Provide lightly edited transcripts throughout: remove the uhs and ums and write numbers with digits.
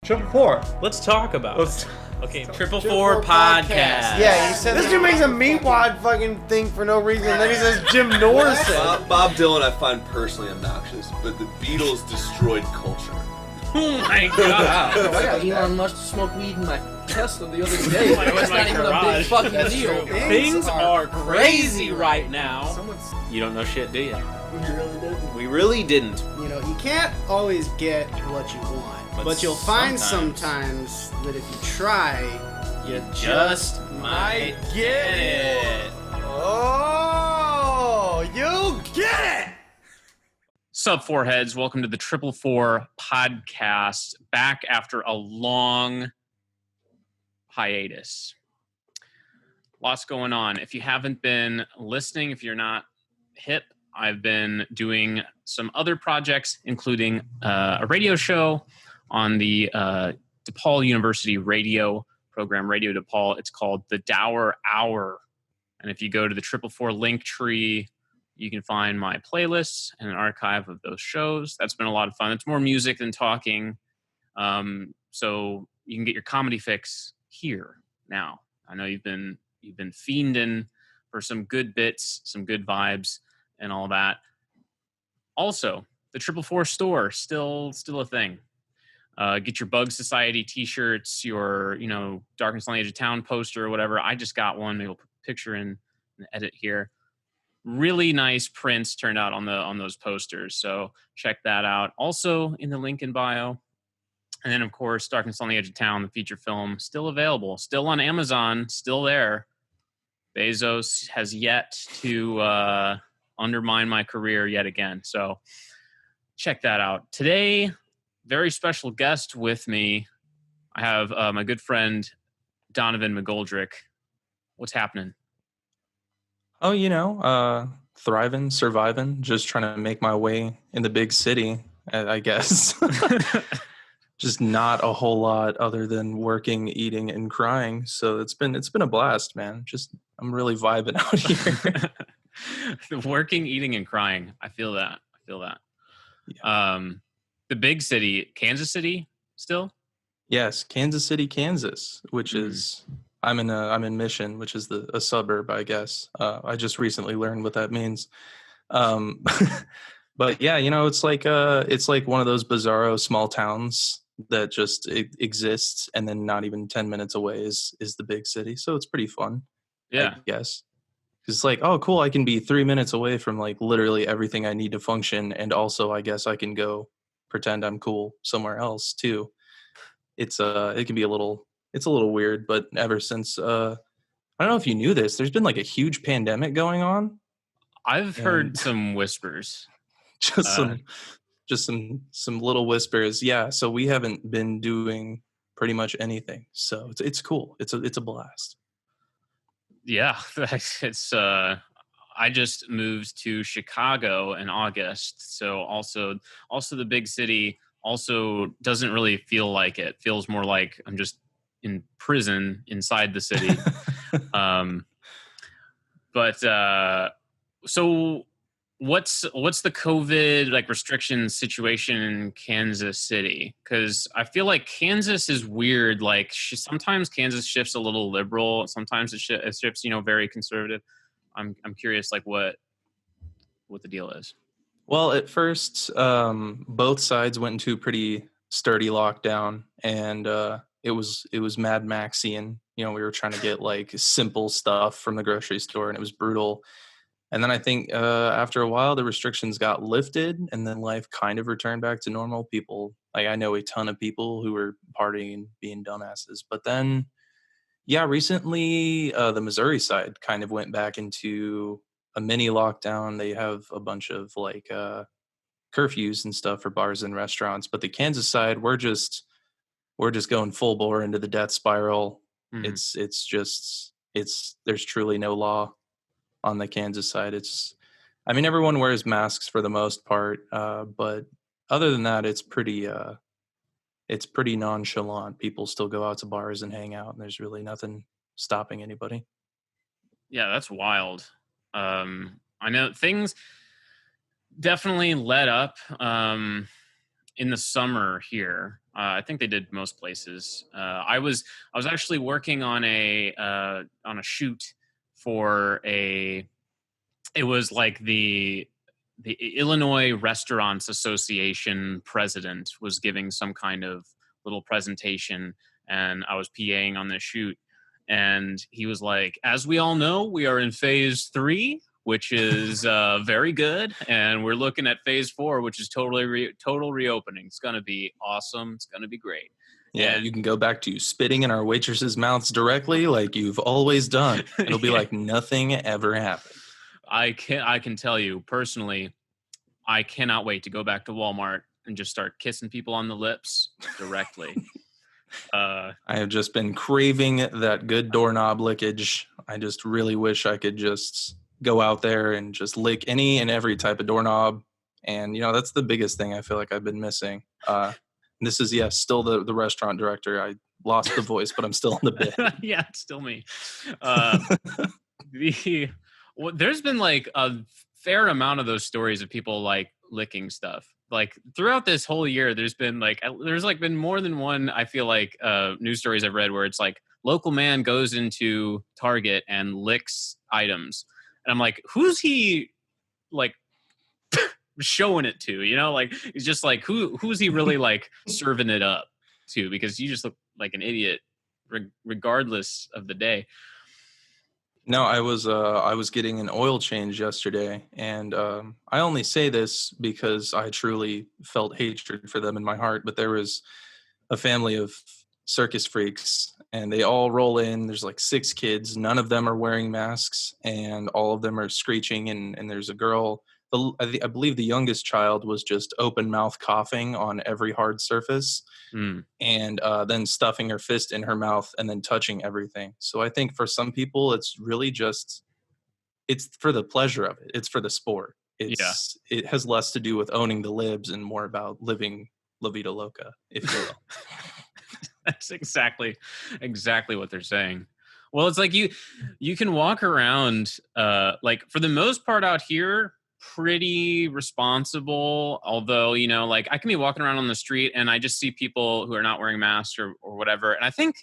Triplefour. Let's talk about it. Okay, Triplefour Podcast. Yeah, he said this dude makes a meatwad fucking thing for no reason, and then he says Jim Norton. Bob Dylan I find personally obnoxious, but the Beatles destroyed culture. Oh my god. I got Elon Musk to smoke weed in my Tesla the other day. It's not even a big fucking deal. Things are crazy right now. You don't know shit, do you? We really didn't. You know, you can't always get what you want, but you'll find sometimes that if you try, You just might get it. Oh, you get it! Sup, four heads. Welcome to the Triplefour Podcast. Back after a long hiatus. Lots going on. If you haven't been listening, if you're not hip, I've been doing some other projects, including a radio show on the DePaul University radio program, Radio DePaul. It's called The Dower Hour. And if you go to the Triplefour Linktree, you can find my playlists and an archive of those shows. That's been a lot of fun. It's more music than talking. So you can get your comedy fix here now. I know you've been fiending for some good bits, some good vibes, and all that. Also, the Triplefour store, still a thing. Get your Bug Society t-shirts, your, Darkness on the Edge of Town poster or whatever. I just got one. Maybe we'll put a picture in the edit here. Really nice prints turned out on those posters. So check that out. Also in the link in bio. And then, of course, Darkness on the Edge of Town, the feature film, still available. Still on Amazon. Still there. Bezos has yet to undermine my career yet again. So check that out. Today, very special guest with me. I have my good friend, Donovan McGoldrick. What's happening? Oh, thriving, surviving, just trying to make my way in the big city, I guess. Just not a whole lot other than working, eating, and crying. So it's been a blast, man. I'm really vibing out here. The working, eating, and crying. I feel that. Yeah. The big city, Kansas City, still? Yes, Kansas City, Kansas, which is I'm in Mission, which is a suburb, I guess. I just recently learned what that means. But yeah, it's like one of those bizarro small towns that just exists, and then not even 10 minutes away is the big city. So it's pretty fun. Yeah. I guess. It's like, oh, cool, I can be 3 minutes away from like literally everything I need to function, and also I guess I can go pretend I'm cool somewhere else too. It can be a little weird, but ever since I don't know if you knew this, there's been like a huge pandemic going on. I've heard some whispers. Just some little whispers. Yeah, so we haven't been doing pretty much anything. So it's cool. It's a blast. Yeah, it's I just moved to Chicago in August. So also the big city also doesn't really feel like it. Feels more like I'm just in prison inside the city. So what's the COVID like restriction situation in Kansas City? Because I feel like Kansas is weird. Like sometimes Kansas shifts a little liberal. Sometimes it shifts, very conservative. I'm curious, like what the deal is. Well, at first, both sides went into a pretty sturdy lockdown, and it was Mad Maxian. We were trying to get like simple stuff from the grocery store, and it was brutal. And then I think after a while, the restrictions got lifted, and then life kind of returned back to normal. People, like I know a ton of people who were partying and being dumbasses. But then, yeah, recently the Missouri side kind of went back into a mini lockdown. They have a bunch of like curfews and stuff for bars and restaurants. But the Kansas side, we're just going full bore into the death spiral. Mm-hmm. There's truly no law on the Kansas side. Everyone wears masks for the most part, but other than that, it's pretty nonchalant. People still go out to bars and hang out, and there's really nothing stopping anybody. Yeah, that's wild. I know things definitely let up in the summer here. I think they did most places. I was actually working on a shoot for it was like the Illinois Restaurants Association president was giving some kind of little presentation, and I was PAing on this shoot. And he was like, as we all know, we are in phase 3, which is very good. And we're looking at phase 4, which is total reopening. It's going to be awesome. It's going to be great. Yeah, And you can go back to spitting in our waitresses' mouths directly like you've always done. It'll be like nothing ever happened. I can tell you personally, I cannot wait to go back to Walmart and just start kissing people on the lips directly. I have just been craving that good doorknob lickage. I just really wish I could just go out there and just lick any and every type of doorknob. And, that's the biggest thing I feel like I've been missing. This is, still the restaurant director. I lost the voice, but I'm still in the bit. Yeah, it's still me. There's been like a fair amount of those stories of people like licking stuff. Like throughout this whole year, there's been more than one, I feel like, news stories I've read where it's like local man goes into Target and licks items. And I'm like, who's he like showing it to? Like it's just like who's he really like serving it up to? Because you just look like an idiot regardless of the day. No, I was getting an oil change yesterday, and I only say this because I truly felt hatred for them in my heart. But there was a family of circus freaks, and they all roll in. There's like 6 kids. None of them are wearing masks, and all of them are screeching. And there's a girl. I believe the youngest child was just open mouth coughing on every hard surface, and then stuffing her fist in her mouth and then touching everything. So I think for some people, it's really just, it's for the pleasure of it. It's for the sport. It has less to do with owning the libs and more about living La Vida Loca, if you will. That's exactly what they're saying. Well, it's like you can walk around, like for the most part out here, pretty responsible, although like I can be walking around on the street and I just see people who are not wearing masks or whatever, and I think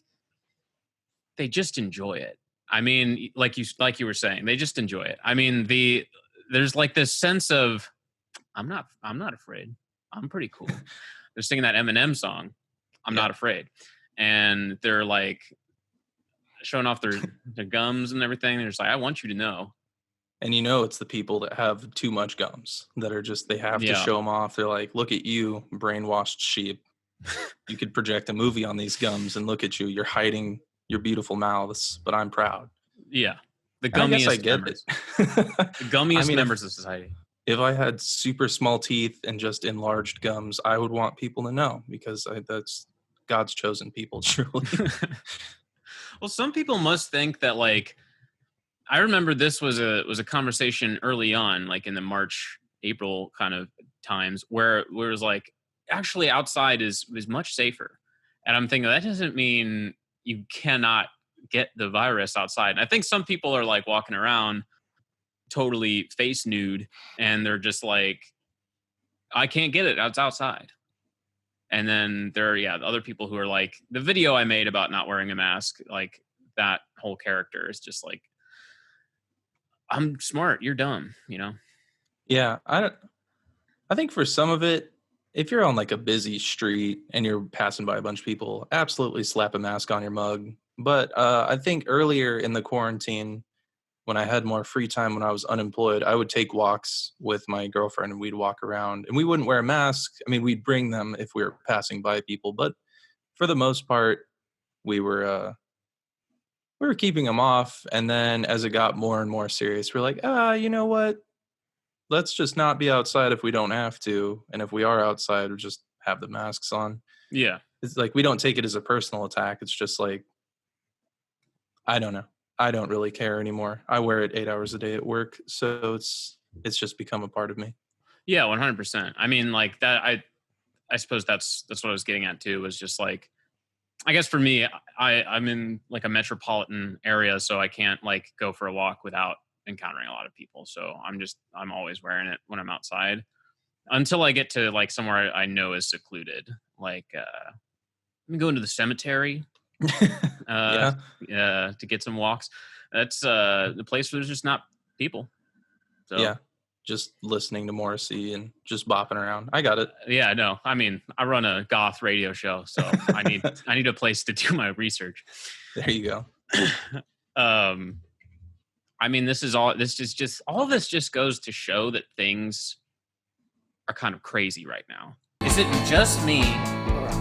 they just enjoy it. I mean, like you were saying, they just enjoy it. I mean, there's like this sense of I'm not afraid, I'm pretty cool. They're singing that Eminem song, I'm not afraid, and they're like showing off their gums and everything. They're just like, I want you to know. And it's the people that have too much gums that are just, they have to show them off. They're like, look at you, brainwashed sheep. You could project a movie on these gums and look at you. You're hiding your beautiful mouths, but I'm proud. Yeah. The gummiest I get members. The gummiest members of society. If I had super small teeth and just enlarged gums, I would want people to know, because that's God's chosen people, truly. Well, some people must think that, like, I remember this was a conversation early on, like in the March, April kind of times, where it was like, actually outside is much safer. And I'm thinking, that doesn't mean you cannot get the virus outside. And I think some people are like walking around totally face nude, and they're just like, I can't get it, it's outside. And then there are other people who are like, the video I made about not wearing a mask, like that whole character is just like, I'm smart, you're dumb, Yeah, I think for some of it, if you're on like a busy street and you're passing by a bunch of people, absolutely slap a mask on your mug. But I think earlier in the quarantine, when I had more free time, when I was unemployed, I would take walks with my girlfriend and we'd walk around, and we wouldn't wear masks. I mean, we'd bring them if we were passing by people, but for the most part, we were keeping them off. And then as it got more and more serious, we're like, you know what? Let's just not be outside if we don't have to. And if we are outside, we'll just have the masks on. Yeah. It's like, we don't take it as a personal attack. It's just like, I don't know. I don't really care anymore. I wear it 8 hours a day at work. So it's just become a part of me. Yeah, 100%. I mean, like that, I suppose that's what I was getting at too, was just like, I guess for me, I'm in like a metropolitan area, so I can't like go for a walk without encountering a lot of people. So I'm always wearing it when I'm outside. until I get to like somewhere I know is secluded. Like, let me go into the cemetery to get some walks. That's the place where there's just not people. So yeah, just listening to Morrissey and just bopping around. I got it. Yeah, no, I mean, I run a goth radio show, so I need a place to do my research. There you go. I mean, all of this just goes to show that things are kind of crazy right now. Is it just me,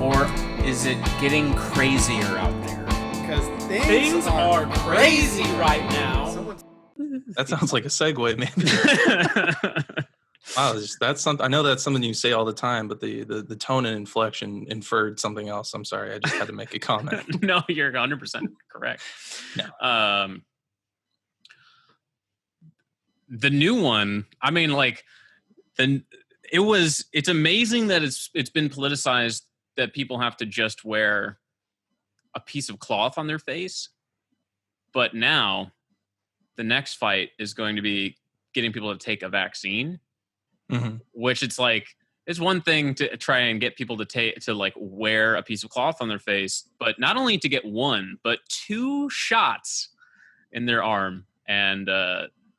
or is it getting crazier out there? Because things are crazy right now. That sounds like a segue, maybe. Wow, that's something. I know that's something you say all the time, but the tone and inflection inferred something else. I'm sorry, I just had to make a comment. No, you're 100% correct. No. The new one, I mean, like, it's amazing that it's been politicized that people have to just wear a piece of cloth on their face. But now the next fight is going to be getting people to take a vaccine, which it's like, it's one thing to try and get people to like wear a piece of cloth on their face, but not only to get one, but 2 shots in their arm. And,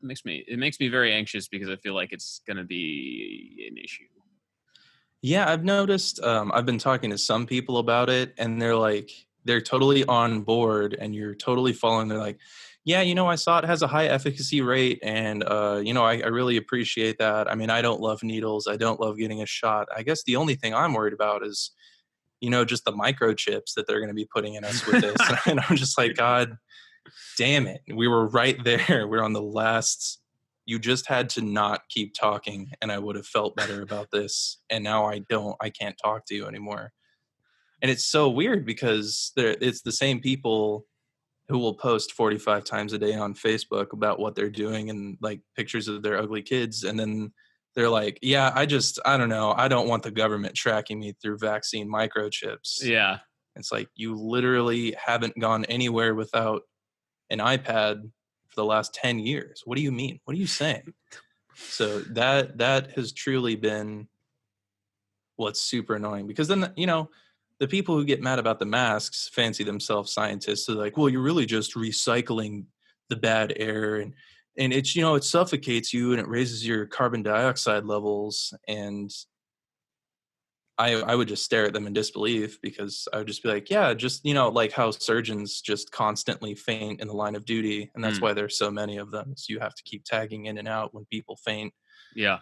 it makes me very anxious because I feel like it's going to be an issue. Yeah, I've noticed. I've been talking to some people about it, and they're totally on board, and you're totally following. They're like, yeah, I saw it has a high efficacy rate, and I really appreciate that. I mean, I don't love needles. I don't love getting a shot. I guess the only thing I'm worried about is, just the microchips that they're going to be putting in us with this. And I'm just like, God damn it. We were right there. We're on the last. You just had to not keep talking, and I would have felt better about this. And now I can't talk to you anymore. And it's so weird because it's the same people who will post 45 times a day on Facebook about what they're doing and like pictures of their ugly kids. And then they're like, yeah, I don't know. I don't want the government tracking me through vaccine microchips. Yeah. It's like, you literally haven't gone anywhere without an iPad for the last 10 years. What do you mean? What are you saying? So that has truly been what's super annoying, because then, the people who get mad about the masks fancy themselves scientists. So like, well, you're really just recycling the bad air, and it's, it suffocates you and it raises your carbon dioxide levels. And I would just stare at them in disbelief, because I would just be like, yeah, just, like how surgeons just constantly faint in the line of duty. And that's why there's so many of them. So you have to keep tagging in and out when people faint. Yeah.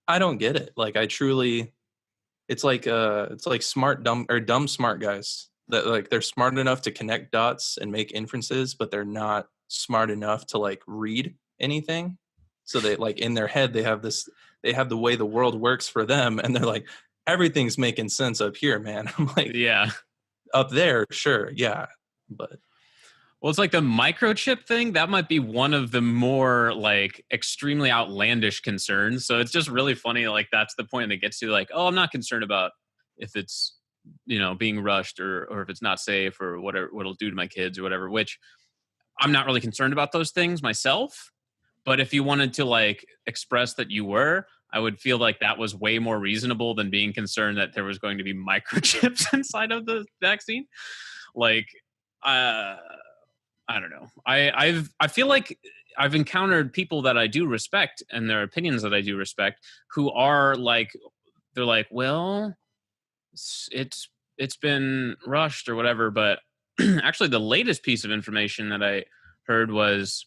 I don't get it. Like, it's like smart, dumb, or dumb, smart guys that like, they're smart enough to connect dots and make inferences, but they're not smart enough to like read anything. So they like, in their head, they have the way the world works for them. And they're like, everything's making sense up here, man. I'm like, yeah, up there, sure, yeah, but well, it's like the microchip thing. That might be one of the more like extremely outlandish concerns. So it's just really funny. Like, that's the point that gets to, like, oh, I'm not concerned about if it's, being rushed or if it's not safe or whatever, what it'll do to my kids or whatever, which I'm not really concerned about those things myself. But if you wanted to like express that you were, I would feel like that was way more reasonable than being concerned that there was going to be microchips inside of the vaccine. Like, I don't know. I feel like I've encountered people that I do respect and their opinions that I do respect, who are like, they're like, well, it's been rushed or whatever. But actually, the latest piece of information that I heard was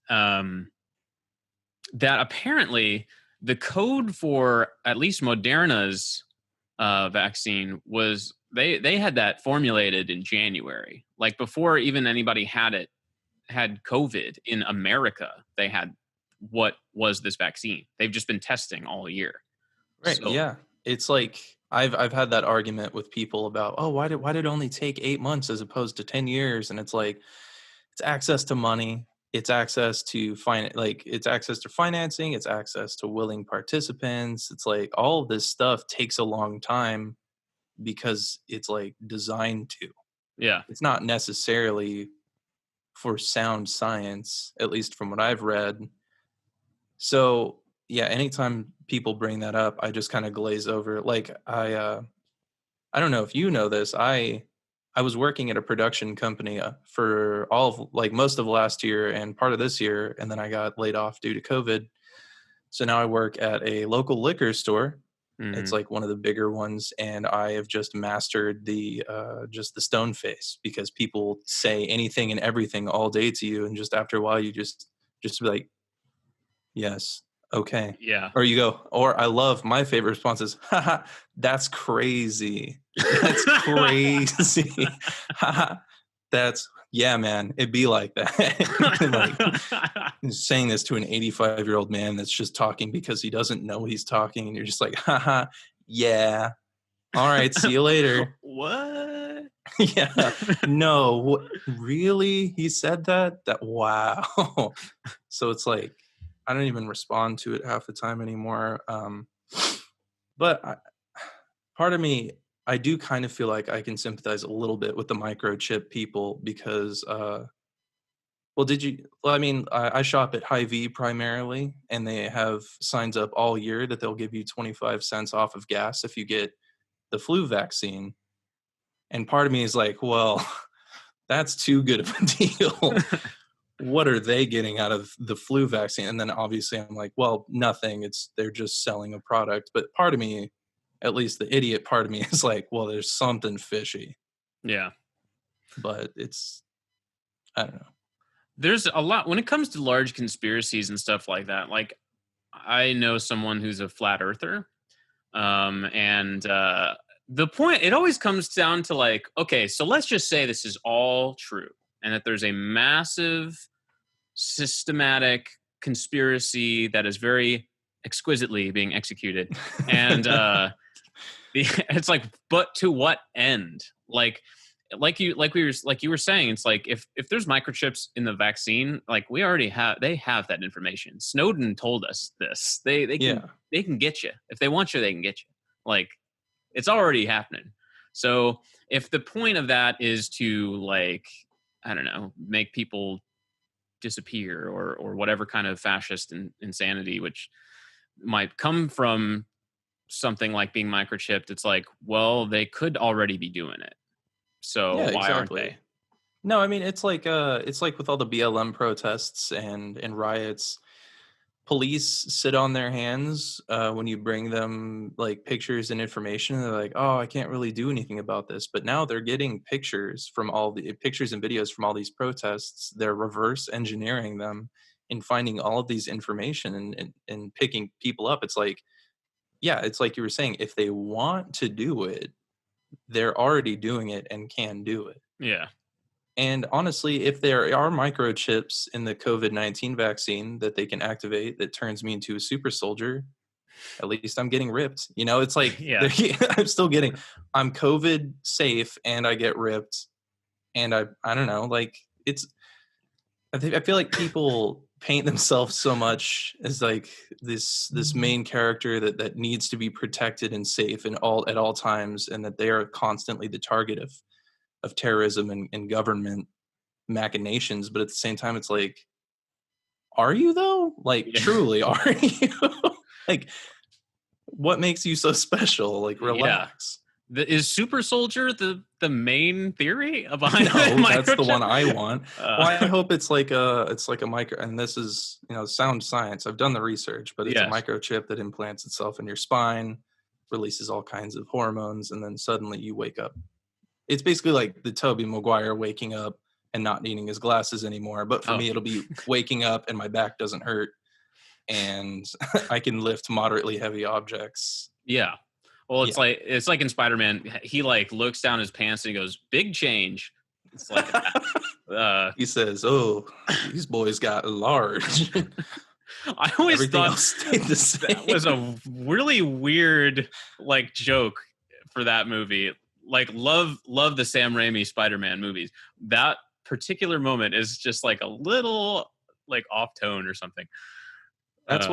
that apparently the code for at least Moderna's vaccine was they had that formulated in January, like before even anybody had COVID in America. They had what was this vaccine. They've just been testing all year. Right. So, yeah. It's like I've had that argument with people about, oh, why did it only take 8 months as opposed to 10 years? And it's like, it's access to money. It's access to it's access to financing. It's access to willing participants. It's like all of this stuff takes a long time because it's like designed to. Yeah. It's not necessarily for sound science, at least from what I've read. So yeah, anytime people bring that up, I just kind of glaze over. Like I don't know if you know this. I was working at a production company for all of like most of last year and part of this year, and then I got laid off due to COVID. So now I work at a local liquor store. It's like one of the bigger ones, and I have just mastered the stone face, because people say anything and everything all day to you, and just after a while you just be like, yes, okay. Yeah. Or you go, or I love, my favorite response is, haha, that's crazy. That's crazy. Haha, that's, yeah, man, it'd be like that. Like, saying this to an 85-year-old man that's just talking because he doesn't know he's talking, and you're just like, haha, yeah. All right, see you later. What? Yeah. No, really? He said that? That, wow. So it's like, I don't even respond to it half the time anymore. But part of me, I do kind of feel like I can sympathize a little bit with the microchip people, because, I shop at Hy-Vee primarily, and they have signs up all year that they'll give you 25 cents off of gas if you get the flu vaccine. And part of me is like, well, that's too good of a deal. What are they getting out of the flu vaccine? And then obviously I'm like, well, nothing. They're just selling a product. But part of me, at least the idiot part of me, is like, well, there's something fishy. Yeah. But I don't know. There's a lot when it comes to large conspiracies and stuff like that. Like, I know someone who's a flat earther. The point, it always comes down to like, okay, so let's just say this is all true, and that there's a massive systematic conspiracy that is very exquisitely being executed. And it's like, but to what end? Like you were saying, it's like if there's microchips in the vaccine, like they have that information. Snowden told us this. They can get you. If they want you, they can get you. Like, it's already happening. So if the point of that is to, like, I don't know, make people disappear or whatever kind of fascist insanity, which might come from something like being microchipped, it's like, well, they could already be doing it. So yeah, why exactly. aren't they? No, I mean, it's like with all the BLM protests and riots. Police sit on their hands when you bring them like pictures and information. They're like, oh, I can't really do anything about this. But now they're getting pictures and videos from all these protests. They're reverse engineering them and finding all of these information and picking people up. It's like, yeah, it's like you were saying, if they want to do it, they're already doing it and can do it. Yeah. And honestly, if there are microchips in the COVID-19 vaccine that they can activate that turns me into a super soldier, at least I'm getting ripped. You know, it's like, yeah. I'm COVID safe and I get ripped. And I don't know, like I feel like people paint themselves so much as like this main character that needs to be protected and safe at all times, and that they are constantly the target of terrorism and government machinations. But at the same time, it's like, are you though? Like, truly, are you? Like, what makes you so special? Like, relax. Is super soldier the main theory behind that's the one I want. Well, I hope it's like a micro, and this is, sound science. I've done the research, but it's a microchip that implants itself in your spine, releases all kinds of hormones, and then suddenly you wake up. It's basically like the Tobey Maguire waking up and not needing his glasses anymore. But for me, it'll be waking up and my back doesn't hurt, and I can lift moderately heavy objects. Yeah. Well, it's like in Spider-Man, he like looks down his pants and he goes, "Big change." It's like he says, "Oh, these boys got large." I always Everything thought else stayed the same. That was a really weird like joke for that movie. Like, love the Sam Raimi Spider-Man movies. That particular moment is just like a little like off tone or something. That's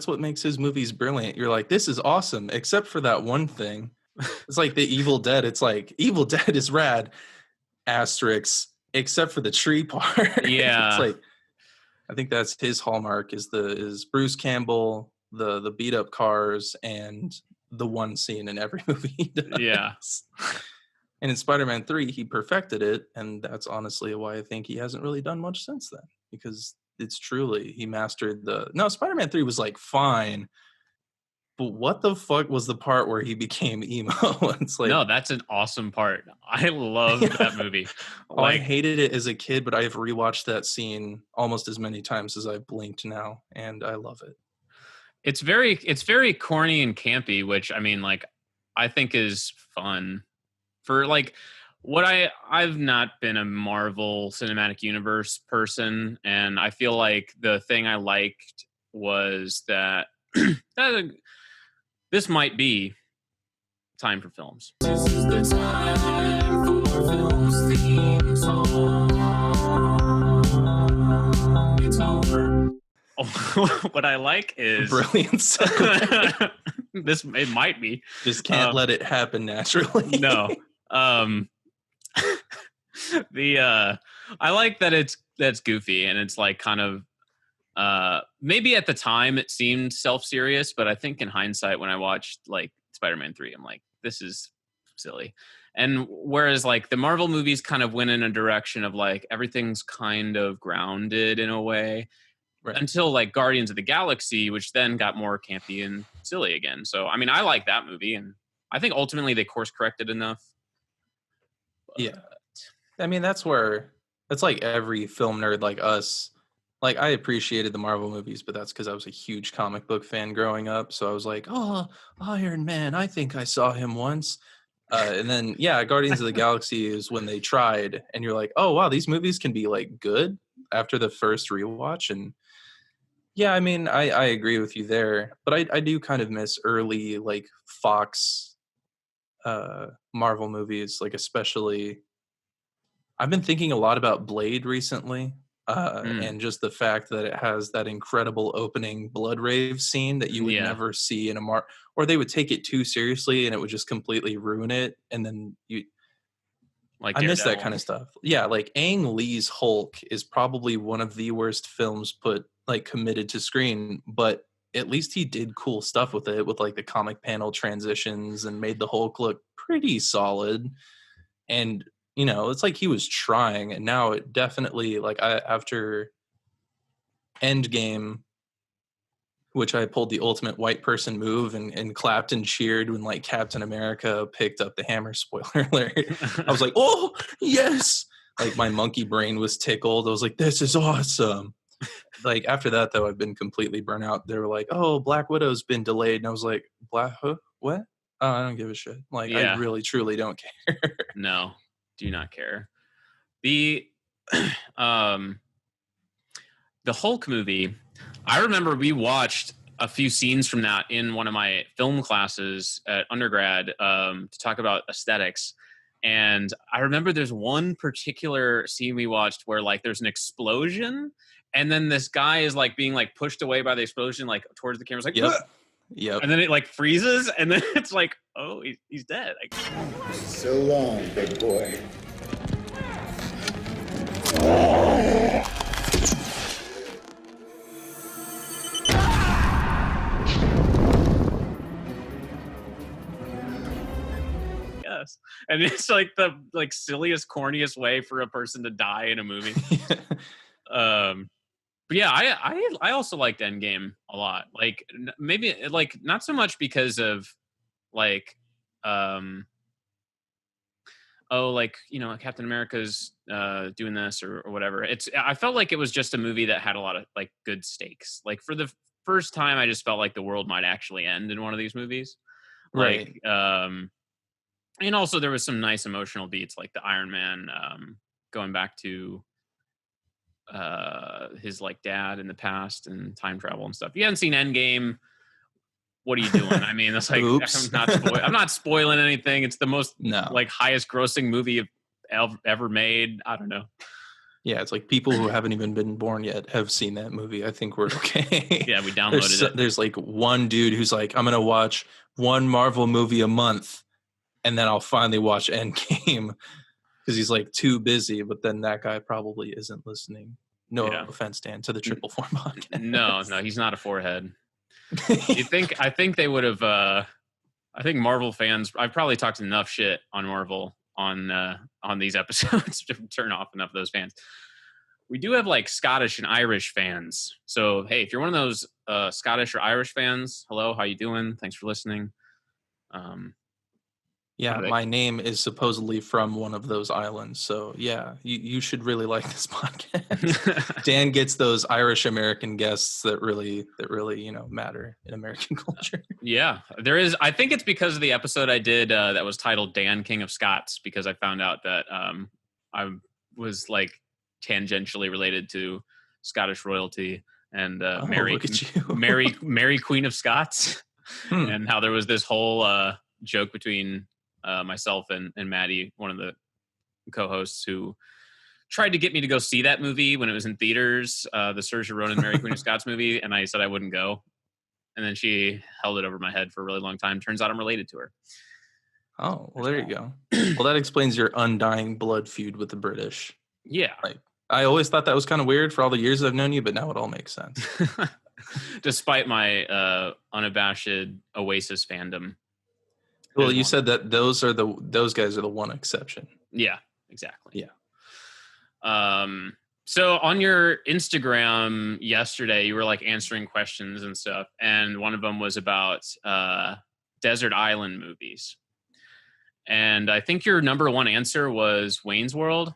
what makes his movies brilliant. You're like, this is awesome, except for that one thing. It's like the Evil Dead. It's like, Evil Dead is rad, asterisk, except for the tree part. Yeah. It's like, I think that's his hallmark is Bruce Campbell the beat up cars and the one scene in every movie he does. Yeah. And in Spider-Man 3, he perfected it, and that's honestly why I think he hasn't really done much since then, because it's truly, he mastered no, Spider-Man 3 was like fine, but what the fuck was the part where he became emo? It's like, No, that's an awesome part. I love that movie. I hated it as a kid, but I've rewatched that scene almost as many times as I've blinked now, and I love it. It's very corny and campy, which I mean, like, I think is fun. For like what I've not been a Marvel Cinematic Universe person, and I feel like the thing I liked was that this might be time for films. This is the time for films theme song. It's over. What I like is Brilliance. it might be. Just can't let it happen naturally. No. I like that that's goofy, and it's like kind of maybe at the time it seemed self-serious, but I think in hindsight when I watched like Spider-Man 3, I'm like, this is silly. And whereas like the Marvel movies kind of went in a direction of like everything's kind of grounded in a way, right, until like Guardians of the Galaxy, which then got more campy and silly again. So I mean, I like that movie, and I think ultimately they course corrected enough. Yeah, I mean that's like every film nerd like us. Like I appreciated the Marvel movies, but that's because I was a huge comic book fan growing up. So I was like, oh, Iron Man, I think I saw him once. And then Guardians of the Galaxy is when they tried, and you're like, oh wow, these movies can be like good after the first rewatch. And yeah, I mean I agree with you there, but I do kind of miss early like Fox Marvel movies, like especially I've been thinking a lot about Blade recently, and just the fact that it has that incredible opening blood rave scene that you would never see in a or they would take it too seriously and it would just completely ruin it, and then I miss that kind of stuff. Yeah, like Ang Lee's Hulk is probably one of the worst films committed to screen, but at least he did cool stuff with it, with like the comic panel transitions, and made the Hulk look pretty solid. And it's like he was trying, and now it definitely after Endgame, which I pulled the ultimate white person move and clapped and cheered when like Captain America picked up the hammer. Spoiler alert! I was like, oh yes! Like my monkey brain was tickled. I was like, this is awesome. Like after that though, I've been completely burnt out. They were like, oh, Black Widow's been delayed, and I was like, what? Oh, I don't give a shit. Like I really truly don't care. No, do not care. The Hulk movie, I remember we watched a few scenes from that in one of my film classes at undergrad to talk about aesthetics. And I remember there's one particular scene we watched where like there's an explosion, and then this guy is like being like pushed away by the explosion, like towards the camera. It's like, yep. And then it like freezes, and then it's like, oh, he's dead. So long, big boy. Yes, and it's like the silliest, corniest way for a person to die in a movie. But yeah, I also liked Endgame a lot. Like maybe like not so much because of like Captain America's doing this or whatever. I felt like it was just a movie that had a lot of like good stakes. Like for the first time, I just felt like the world might actually end in one of these movies. Right. And also there was some nice emotional beats, like the Iron Man going back to his like dad in the past and time travel and stuff. If you haven't seen Endgame, what are you doing? I mean, that's like I'm not spoiling anything. It's the most like highest grossing movie ever made. I don't know. Yeah, it's like people who haven't even been born yet have seen that movie. I think we're okay. Yeah, we downloaded it. There's like one dude who's like, I'm gonna watch one Marvel movie a month, and then I'll finally watch Endgame. Because he's like too busy, but then that guy probably isn't listening. No offense, Dan, to the Triplefour Podcast. No, he's not a forehead. I think they would have. I think Marvel fans. I've probably talked enough shit on Marvel on these episodes to turn off enough of those fans. We do have like Scottish and Irish fans. So hey, if you're one of those Scottish or Irish fans, hello, how you doing? Thanks for listening. Yeah, my name is supposedly from one of those islands. So yeah, you should really like this podcast. Dan gets those Irish American guests that really matter in American culture. Yeah, there is. I think it's because of the episode I did that was titled Dan, King of Scots, because I found out that I was like tangentially related to Scottish royalty and Mary Queen of Scots, and how there was this whole joke between myself and Maddie, one of the co-hosts, who tried to get me to go see that movie when it was in theaters, the Saoirse Ronan Mary Queen of Scots movie, and I said I wouldn't go. And then she held it over my head for a really long time. Turns out I'm related to her. Oh, well, there you go. Well, that explains your undying blood feud with the British. Yeah. Like, I always thought that was kind of weird for all the years I've known you, but now it all makes sense. Despite my unabashed Oasis fandom. Well, you said that those guys are the one exception. Yeah, exactly. Yeah. So on your Instagram yesterday, you were like answering questions and stuff, and one of them was about desert island movies. And I think your number one answer was Wayne's World.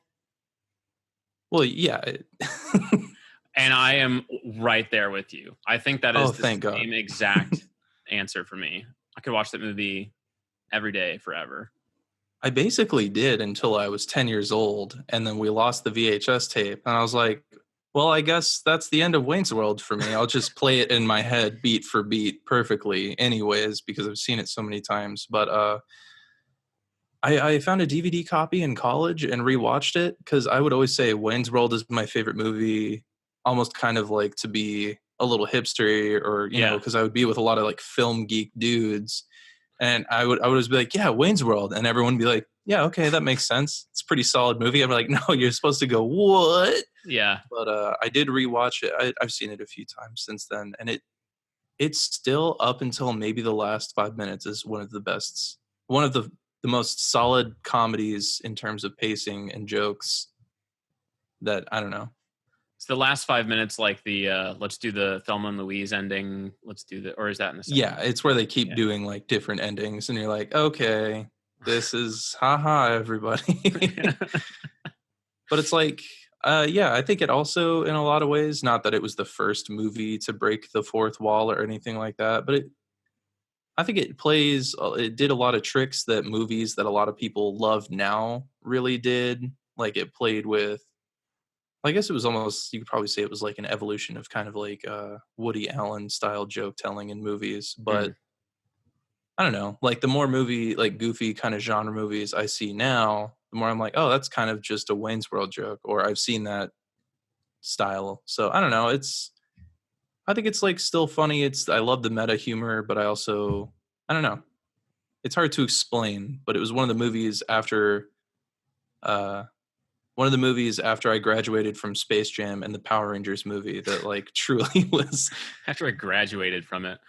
Well, yeah. And I am right there with you. I think that is the thank same God. exact answer for me. I could watch that movie every day forever. I basically did until I was 10 years old, and then we lost the VHS tape, and I was like, well, I guess that's the end of Wayne's World for me. I'll just play it in my head beat for beat perfectly anyways, because I've seen it so many times. But I found a DVD copy in college and rewatched it, because I would always say Wayne's World is my favorite movie, almost kind of like to be a little hipstery, or, you know, because I would be with a lot of like film geek dudes. And I would always be like, yeah, Wayne's World. And everyone would be like, yeah, okay, that makes sense. It's a pretty solid movie. I'm like, no, you're supposed to go, what? Yeah. But I did rewatch it. I've seen it a few times since then. And it's still, up until maybe the last 5 minutes, is one of the most solid comedies in terms of pacing and jokes that, I don't know. It's the last 5 minutes, like the let's do the Thelma and Louise ending. Or is that in the second? Yeah, it's where they keep doing like different endings, and you're like, okay, this is haha, everybody. But it's like, yeah, I think it also, in a lot of ways, not that it was the first movie to break the fourth wall or anything like that, but I think it did a lot of tricks that movies that a lot of people love now really did. Like, it played with, I guess it was almost, you could probably say it was like an evolution of kind of like Woody Allen style joke telling in movies. But I don't know, like the more like goofy kind of genre movies I see now, the more I'm like, oh, that's kind of just a Wayne's World joke, or I've seen that style. So I don't know. I think it's like still funny. I love the meta humor, but I don't know. It's hard to explain, but it was one of the movies after I graduated from Space Jam and the Power Rangers movie that like truly was. After I graduated from it,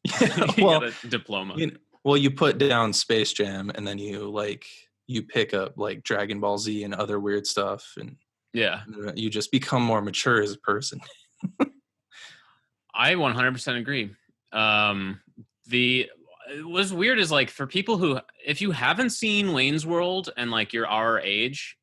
yeah, you well, got a diploma. You put down Space Jam and then you pick up like Dragon Ball Z and other weird stuff, and you just become more mature as a person. I 100% agree. What's weird is like for people who, if you haven't seen Wayne's World and like you're our age,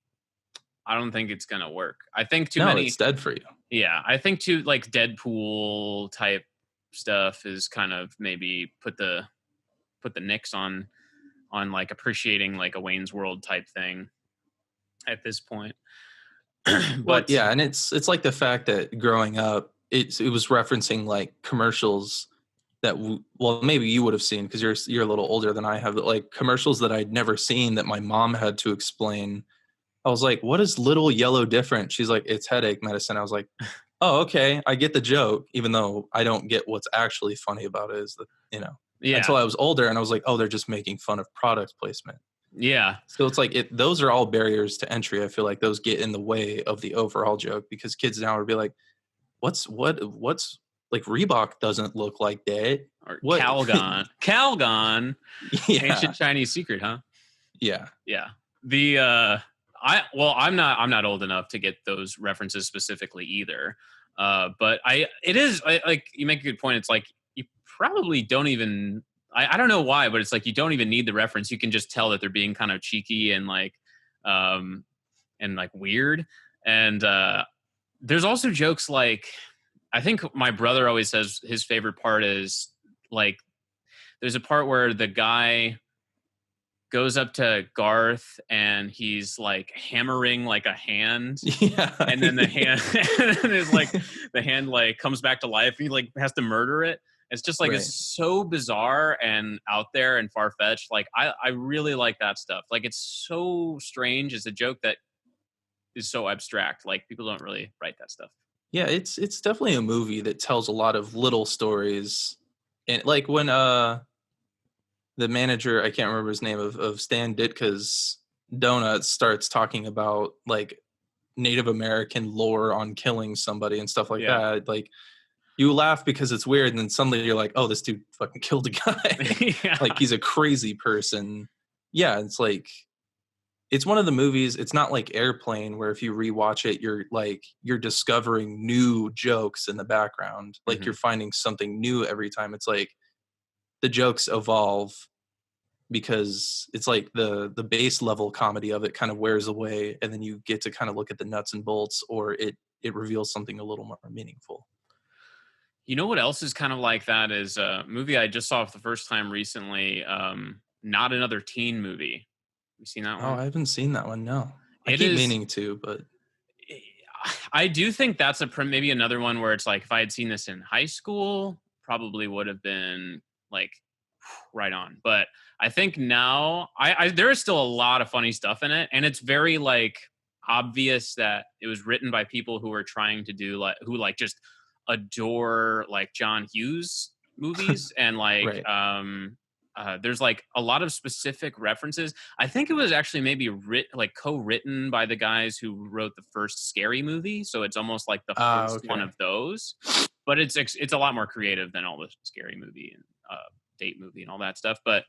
I don't think it's gonna work. I think it's dead for you. Yeah, I think too like Deadpool type stuff is kind of maybe put the nix on like appreciating like a Wayne's World type thing at this point. But yeah, and it's like the fact that growing up, it was referencing like commercials that maybe you would have seen because you're a little older than I have, but like commercials that I'd never seen that my mom had to explain. I was like, what is little yellow different? She's like, it's headache medicine. I was like, oh, okay, I get the joke, even though I don't get what's actually funny about it is that, until I was older and I was like, oh, they're just making fun of product placement. Yeah. So it's like those are all barriers to entry. I feel like those get in the way of the overall joke because kids now would be like, what's like Reebok doesn't look like that. Or What? Calgon. Yeah. Ancient Chinese secret, huh? Yeah. Yeah. I'm not old enough to get those references specifically either. But like you make a good point. It's like you probably don't even, I don't know why, but it's like you don't even need the reference. You can just tell that they're being kind of cheeky and like weird. And there's also jokes like, I think my brother always says his favorite part is like, there's a part where the guy goes up to Garth and he's like hammering like a hand. Yeah. And then the hand is like, the hand like comes back to life. He like has to murder it. It's just like, Right. It's so bizarre and out there and far-fetched. Like I really like that stuff. Like it's so strange. It's a joke that is so abstract. Like people don't really write that stuff. Yeah, it's definitely a movie that tells a lot of little stories. And like when the manager, I can't remember his name, of Stan Ditka's Donuts starts talking about like Native American lore on killing somebody and stuff like that. Like you laugh because it's weird, and then suddenly you're like, oh, this dude fucking killed a guy. Yeah. Like he's a crazy person. Yeah, it's like, it's one of the movies, it's not like Airplane where if you rewatch it, you're discovering new jokes in the background. Like you're finding something new every time. It's like the jokes evolve because it's like the base level comedy of it kind of wears away, and then you get to kind of look at the nuts and bolts, or it reveals something a little more meaningful. You know what else is kind of like that is a movie I just saw for the first time recently, Not Another Teen Movie. You seen that one? Oh, I haven't seen that one. No, I It keep is- meaning to, but I do think that's maybe another one where it's like if I had seen this in high school, probably would have been like right on. But I think now there is still a lot of funny stuff in it, and it's very like obvious that it was written by people who are trying to do who just adore like John Hughes movies and like Right. there's like a lot of specific references. I think it was actually maybe co-written by the guys who wrote the first Scary Movie, so it's almost like the first one of those. But it's a lot more creative than all the Scary Movie and Date Movie and all that stuff. But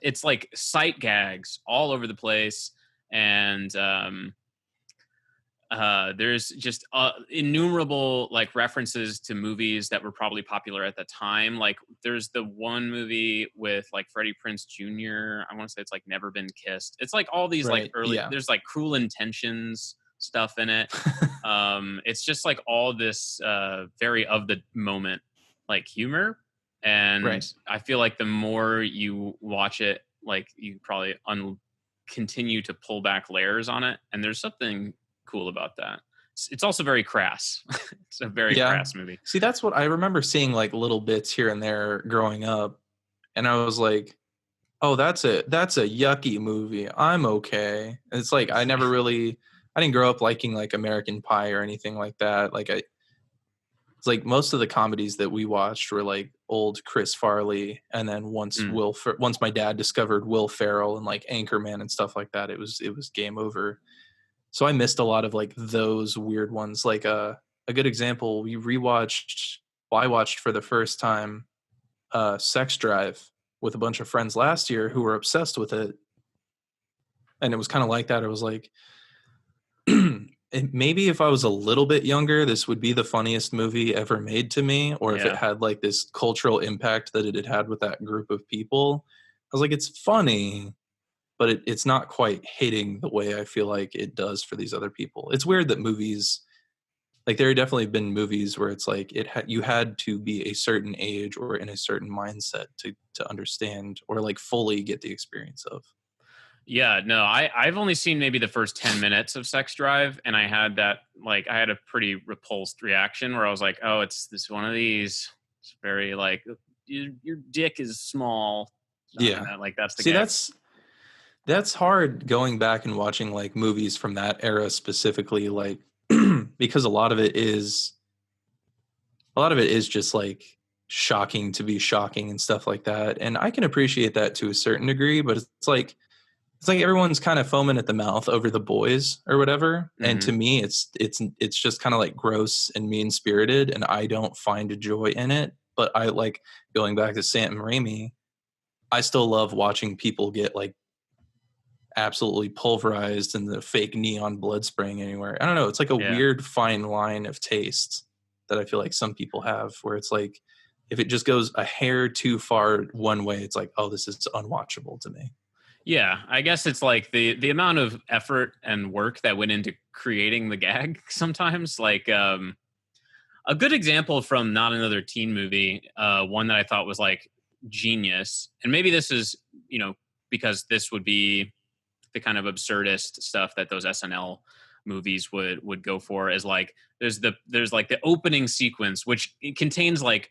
it's like sight gags all over the place, and there's just innumerable like references to movies that were probably popular at the time. Like there's the one movie with like Freddie Prinze Jr. I want to say it's like Never Been Kissed. It's like all these like early, there's like Cruel Intentions stuff in it. It's just like all this very of the moment like humor. And I feel like the more you watch it, like you probably continue to pull back layers on it. And there's something cool about that. It's also very crass. It's a very crass movie. See, that's what I remember seeing, like little bits here and there growing up, and I was like, oh, that's a yucky movie. I'm okay. And it's like I didn't grow up liking like American Pie or anything like that. Like it's like most of the comedies that we watched were like old Chris Farley, and then once my dad discovered Will Ferrell and like Anchorman and stuff like that, it was game over. So I missed a lot of like those weird ones. Like a good example, I watched for the first time Sex Drive with a bunch of friends last year who were obsessed with it. And it was kind of like that. I was like, maybe if I was a little bit younger, this would be the funniest movie ever made to me. Or if it had like this cultural impact that it had had with that group of people. I was like, it's funny, but it's not quite hitting the way I feel like it does for these other people. It's weird that movies, like there have definitely been movies where it's like you had to be a certain age or in a certain mindset to understand or like fully get the experience of. Yeah, no, I've only seen maybe the first 10 minutes of Sex Drive, and I had a pretty repulsed reaction where I was like, oh, it's this one of these. It's very like your dick is small. Yeah, like that's the. See, that's hard going back and watching like movies from that era specifically, like because a lot of it is just like shocking to be shocking and stuff like that. And I can appreciate that to a certain degree, but it's it's like everyone's kind of foaming at the mouth over the boys or whatever. And to me, it's just kind of like gross and mean spirited, and I don't find joy in it. But I like going back to Sam Raimi. I still love watching people get like absolutely pulverized and the fake neon blood spraying anywhere. I don't know. It's like a weird fine line of taste that I feel like some people have, where it's like, if it just goes a hair too far one way, it's like, oh, this is unwatchable to me. Yeah, I guess it's like the amount of effort and work that went into creating the gag sometimes. Like a good example from not another teen movie, one that I thought was like genius, and maybe this is, you know, because this would be the kind of absurdist stuff that those SNL movies would go for, is like there's like the opening sequence, which it contains like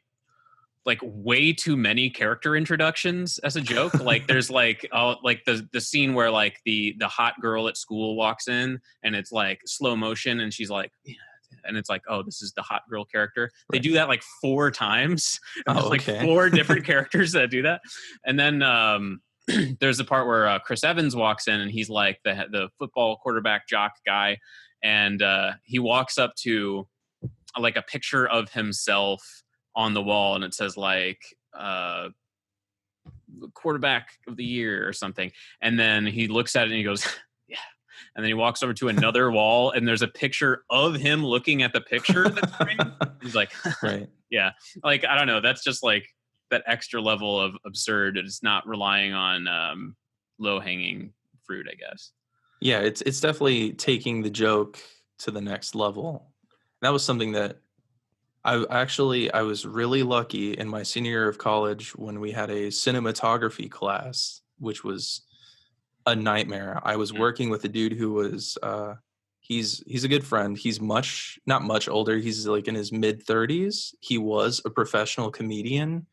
way too many character introductions as a joke. Like there's like the scene where like the hot girl at school walks in and it's like slow motion and she's like, yeah, and it's like, oh, this is the hot girl character. Right. They do that like 4 times. There's like 4 different characters that do that. And then there's the part where Chris Evans walks in and he's like the football quarterback jock guy. And he walks up to like a picture of himself on the wall, and it says like quarterback of the year or something. And then he looks at it and he goes, yeah. And then he walks over to another wall and there's a picture of him looking at the picture that's framed. He's like, right. Yeah. Like, I don't know. That's just like that extra level of absurd. It's not relying on low hanging fruit, I guess. Yeah. It's definitely taking the joke to the next level. That was something that I was really lucky in my senior year of college when we had a cinematography class, which was a nightmare. I was working with a dude who was, he's a good friend. He's not much older. He's like in his mid 30s. He was a professional comedian.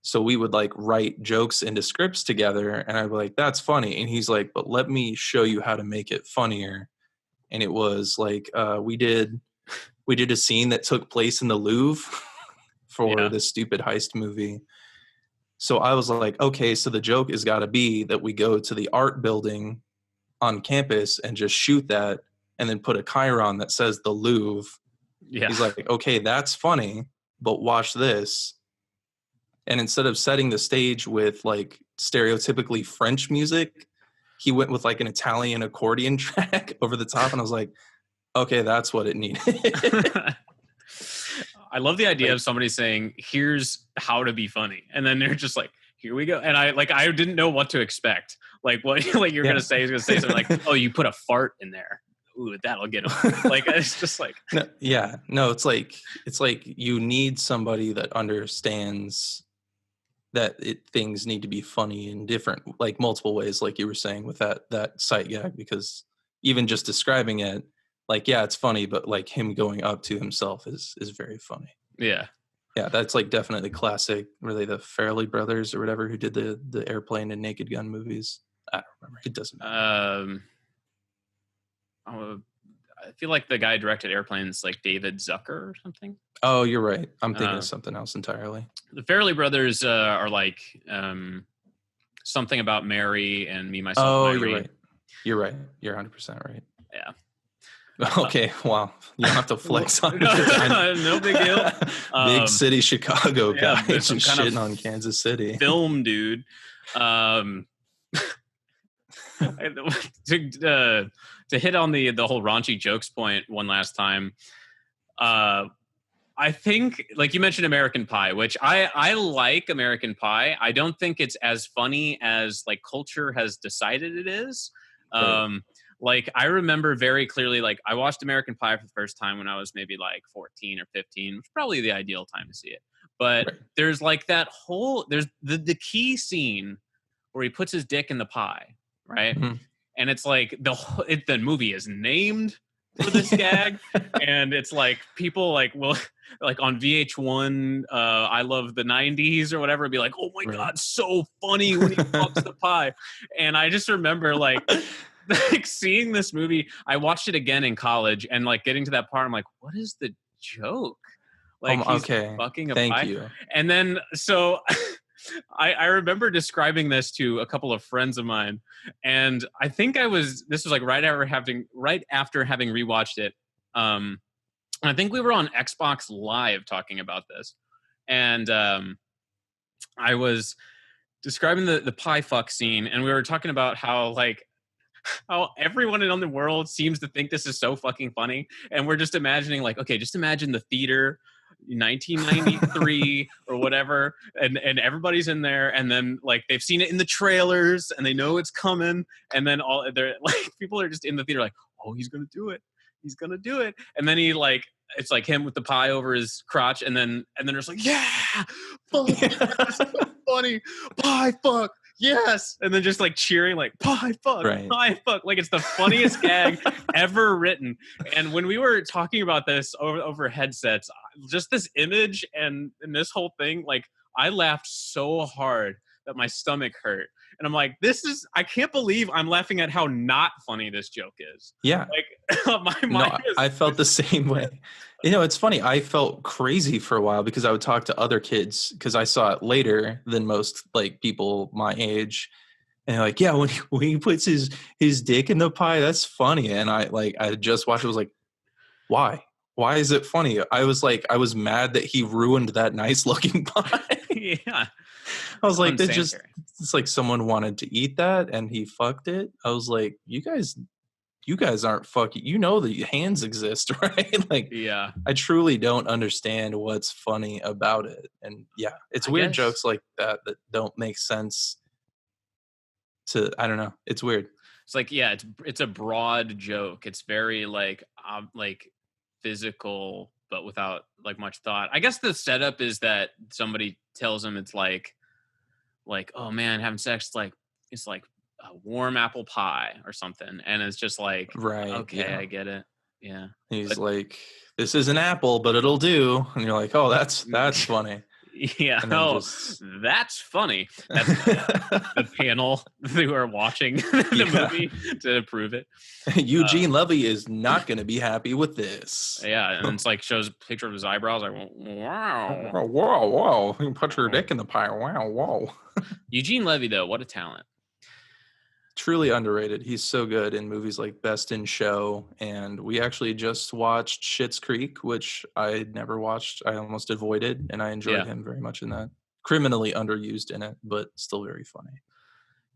So we would like write jokes into scripts together, and I'd be like, that's funny. And he's like, but let me show you how to make it funnier. And it was like, we did a scene that took place in the Louvre for this stupid heist movie. So I was like, okay, so the joke has got to be that we go to the art building on campus and just shoot that and then put a chyron that says the Louvre. Yeah. He's like, okay, that's funny, but watch this. And instead of setting the stage with like stereotypically French music, he went with like an Italian accordion track over the top. And I was like, okay, that's what it needed. I love the idea of somebody saying, here's how to be funny. And then they're just like, here we go. And I didn't know what to expect. Like what like you're going to say, he's going to say something like, oh, you put a fart in there. Ooh, that'll get him. Like, it's just like. No, it's like you need somebody that understands that things need to be funny in different, like multiple ways, like you were saying with that sight gag, because even just describing it, like, yeah, it's funny, but like him going up to himself is very funny. Yeah. Yeah, that's like definitely classic. Were they the Farrelly brothers or whatever who did the Airplane and Naked Gun movies? I don't remember. It doesn't matter. I feel like the guy directed Airplanes like David Zucker or something. Oh, you're right. I'm thinking of something else entirely. The Farrelly brothers are like Something About Mary and Me, Myself, Oh, and you're Irene. right. You're right. You're 100% right. Yeah. Okay, wow. You don't have to flex on no big deal. Big city Chicago guy there's just some kind shitting of on Kansas City. Film dude. To hit on the whole raunchy jokes point one last time, I think, like you mentioned American Pie, which I like American Pie. I don't think it's as funny as like culture has decided it is. Right. Like I remember very clearly, like I watched American Pie for the first time when I was maybe like 14 or 15, which is probably the ideal time to see it. But right. There's like that whole, there's the key scene where he puts his dick in the pie, right? Mm-hmm. And it's like the movie is named for this gag, and it's like people like will like on VH1, I Love the 90s or whatever, be like, oh my God, so funny when he fucks the pie. And I just remember like seeing this movie. I watched it again in college, and like getting to that part, I'm like, what is the joke? Like he's fucking a pie. Thank you. And then so I remember describing this to a couple of friends of mine, and I think this was like right after having rewatched it. I think we were on Xbox Live talking about this, and I was describing the pie fuck scene, and we were talking about how everyone in the world seems to think this is so fucking funny, and we're just imagining like, okay, just imagine the theater, 1993 or whatever, and everybody's in there, and then like they've seen it in the trailers and they know it's coming, and then all they're like, people are just in the theater like, oh, he's gonna do it, and then he like, it's like him with the pie over his crotch, and then there's like, yeah, fuck, that's so funny, pie fuck, yes, and then just like cheering like pie fuck, Right. pie fuck, like it's the funniest gag ever written. And when we were talking about this over headsets, just this image and this whole thing, like I laughed so hard that my stomach hurt, and I'm like, I can't believe I'm laughing at how not funny this joke is. Yeah. Like my mind I felt the same way. You know, it's funny. I felt crazy for a while because I would talk to other kids because I saw it later than most like people my age. And they're like, yeah, when he puts his dick in the pie, that's funny. And I just watched it, was like, why? Why is it funny? I was mad that he ruined that nice looking pie. Yeah. I was like, it's like someone wanted to eat that and he fucked it. I was like, you guys aren't fucking, you know, the hands exist, right? Like, yeah, I truly don't understand what's funny about it. And yeah, it's weird jokes like that don't make sense to, I don't know. It's weird. It's like, yeah, it's a broad joke. It's very like physical, but without like much thought. I guess the setup is that somebody tells him it's like, oh man, having sex, it's like a warm apple pie or something, and it's just like, right, okay, yeah. I get it. Yeah, he's like, this is an apple, but it'll do, and you're like, oh, that's funny. Yeah, that's funny. That's the panel they were watching the movie to prove it. Eugene Levy is not going to be happy with this. Yeah, and it's like shows a picture of his eyebrows. Like, wow, whoa! You can put your dick in the pie. Wow, whoa. Eugene Levy, though, what a talent. Truly underrated. He's so good in movies like Best in Show, and we actually just watched Schitt's Creek, which I never watched. I almost avoided, and I enjoyed him very much in that. Criminally underused in it, but still very funny.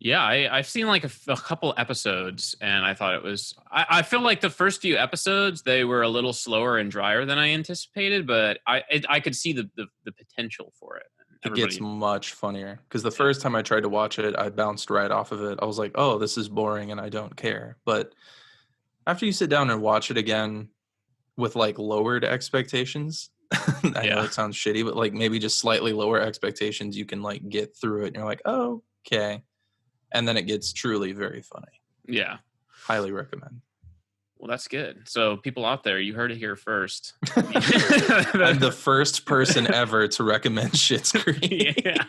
Yeah, I've seen like a couple episodes, and I thought it was. I feel like the first few episodes they were a little slower and drier than I anticipated, but I could see the potential for it. It gets much funnier because the first time I tried to watch it, I bounced right off of it. I was like, oh, this is boring and I don't care. But after you sit down and watch it again with like lowered expectations, I know it sounds shitty, but like maybe just slightly lower expectations, you can like get through it and you're like, oh, okay. And then it gets truly very funny. Yeah. Highly recommend. Well, that's good. So people out there, you heard it here first. I'm the first person ever to recommend Schitt's Creek. Yeah.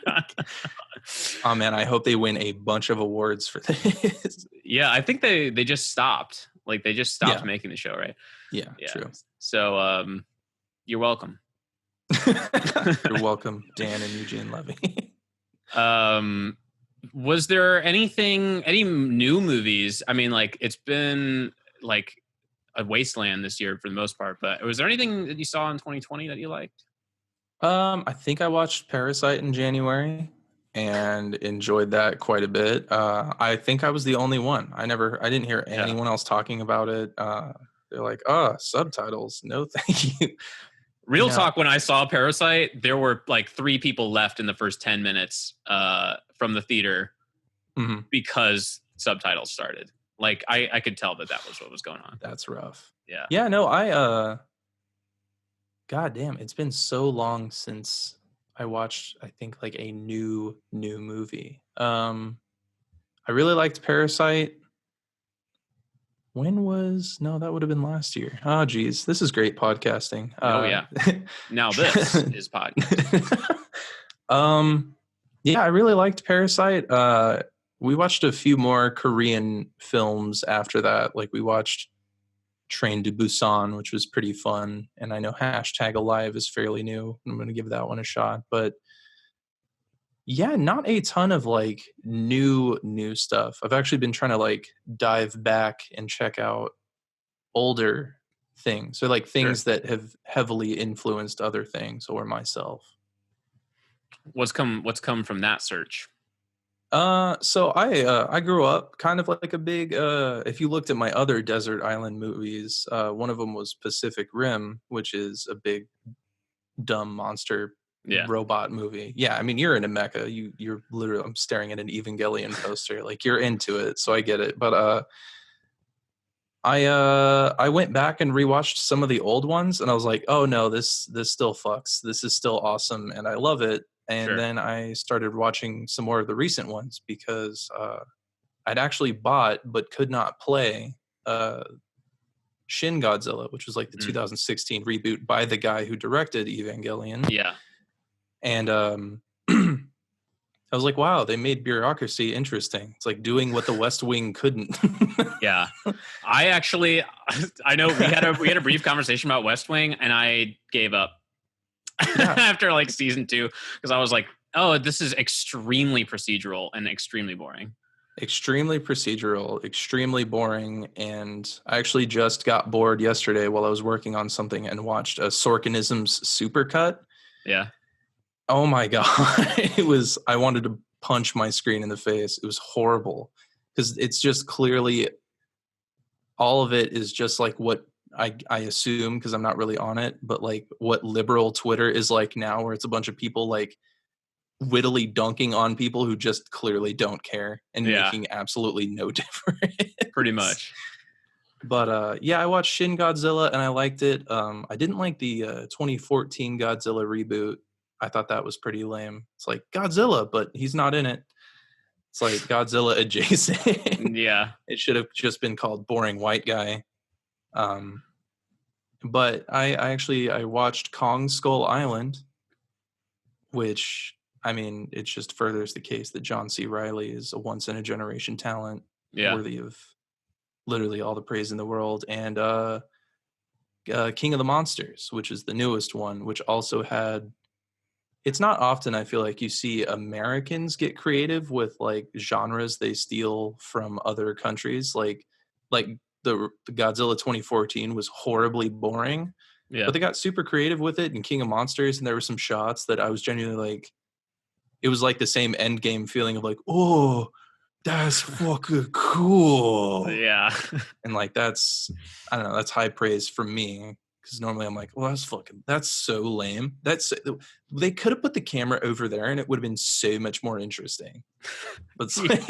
Oh man, I hope they win a bunch of awards for this. Yeah, I think they just stopped. Like they just stopped making the show, right? Yeah, true. So you're welcome. You're welcome, Dan and Eugene Levy. Was there any new movies? I mean, like it's been like a wasteland this year for the most part, but was there anything that you saw in 2020 that you liked? I think I watched Parasite in January and enjoyed that quite a bit. I think I was the only one. I didn't hear anyone else talking about it. They're like, subtitles. No, thank you. Real talk, when I saw Parasite, there were like 3 people left in the first 10 minutes from the theater because subtitles started. Like I could tell that was what was going on. That's rough. Yeah. Yeah, no, God damn, it's been so long since I watched, I think, like a new movie. I really liked Parasite. That would have been last year. Oh, geez. This is great podcasting. Yeah. Now this is podcast. Yeah, I really liked Parasite. We watched a few more Korean films after that. Like we watched Train to Busan, which was pretty fun. And I know #Alive is fairly new. I'm going to give that one a shot. But Yeah, not a ton of like new stuff. I've actually been trying to like dive back and check out older things, or like things that have heavily influenced other things or myself. What's come from that search? So I grew up kind of like a big if you looked at my other desert island movies, one of them was Pacific Rim, which is a big dumb monster robot movie. Yeah, I mean, you're in a mecha. You're literally, I'm staring at an Evangelion poster. Like, you're into it, so I get it. But I went back and rewatched some of the old ones, and I was like, oh no, this still fucks. This is still awesome, and I love it. And then I started watching some more of the recent ones because I'd actually bought but could not play Shin Godzilla, which was like the 2016 reboot by the guy who directed Evangelion. Yeah. And I was like, wow, they made bureaucracy interesting. It's like doing what the West Wing couldn't. Yeah. I know we had a brief conversation about West Wing, and I gave up after like season 2 because I was like, oh, this is extremely procedural and extremely boring. Extremely procedural, extremely boring. And I actually just got bored yesterday while I was working on something and watched a Sorkinism's supercut. Yeah. Oh my God. I wanted to punch my screen in the face. It was horrible because it's just clearly all of it is just like what I assume, because I'm not really on it, but like what liberal Twitter is like now, where it's a bunch of people like wittily dunking on people who just clearly don't care and making absolutely no difference. Pretty much. But yeah, I watched Shin Godzilla and I liked it. I didn't like the 2014 Godzilla reboot. I thought that was pretty lame. It's like Godzilla, but he's not in it. It's like Godzilla adjacent. Yeah. It should have just been called Boring White Guy. But I watched Kong Skull Island, which, I mean, it just furthers the case that John C. Reilly is a once-in-a-generation talent, worthy of literally all the praise in the world. And King of the Monsters, which is the newest one, which also had... It's not often, I feel like, you see Americans get creative with, like, genres they steal from other countries. Like the Godzilla 2014 was horribly boring, but they got super creative with it in King of Monsters, and there were some shots that I was genuinely like... It was like the same Endgame feeling of like, oh, that's fucking cool. Yeah. And like, that's, I don't know, that's high praise for me. Because normally I'm like, well, that's so lame. They could have put the camera over there and it would have been so much more interesting. But it's like,